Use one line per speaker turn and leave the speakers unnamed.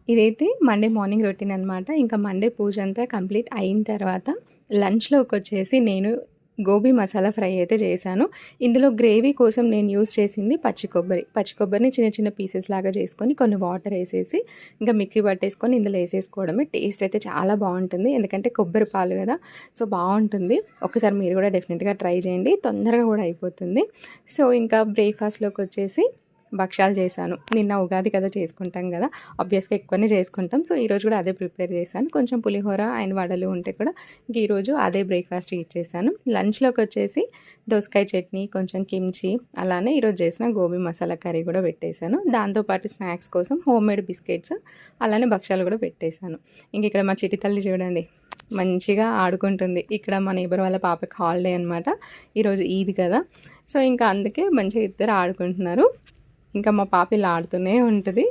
ఇదైతే Monday morning routine అనమాట. ఇంకా మండే పూజ అంతా కంప్లీట్ అయిన తర్వాత లంచ్‌లోకొచ్చేసి నేను గోబీ మసాలా ఫ్రై అయితే చేశాను. ఇందులో గ్రేవీ కోసం నేను యూజ్ చేసింది పచ్చి కొబ్బరి. పచ్చి కొబ్బరిని చిన్న చిన్న పీసెస్ లాగా చేసుకొని కొన్ని వాటర్ ఏసేసి ఇంకా మిక్సీ పట్టేసుకొని ఇందులో ఏసేసుకోవడమే. టేస్ట్ అయితే చాలా బావుంటుంది. ఎందుకంటే కొబ్బరి పాలు కదా! సో, బావుంటుంది. ఒక్కసారి మీరు కూడా డెఫినెట్‌గా ట్రై చేయండి. తొందరగా కూడా అయిపోతుంది. సో, ఇంకా బ్రేక్‌ఫాస్ట్‌లోకొచ్చేసి భక్షాలు చేశాను. నిన్న ఉగాది కదా చేసుకుంటాం కదా! ఆబ్వియస్‌గా ఎక్కువనే చేసుకుంటాం. సో, ఈరోజు కూడా అదే ప్రిపేర్ చేశాను. కొంచెం పులిహోర అండ్ వడలు ఉంటే కూడా ఇంక ఈరోజు అదే బ్రేక్‌ఫాస్ట్ ఇచ్చేసాను. లంచ్‌లోకొచ్చేసి దోసకాయ చట్నీ, కొంచెం కిమ్చి, అలానే ఈరోజు చేసిన గోబీ మసాలా కర్రీ కూడా పెట్టేశాను. దాంతోపాటు స్నాక్స్ కోసం హోమ్‌మేడ్ బిస్కెట్స్, అలానే భక్షాలు కూడా పెట్టేశాను. ఇంక ఇక్కడ మా చిట్టి తల్లి చూడండి మంచిగా ఆడుకుంటుంది. ఇక్కడ మా నేబర్ వాళ్ళ పాపకి హాలిడే అనమాట. ఈరోజు ఈద్ కదా! సో, ఇంకా అందుకే మంచిగా ఇద్దరు ఆడుకుంటున్నారు. ఇంకా మా పాప ఇలా ఆడుతూనే ఉంటది.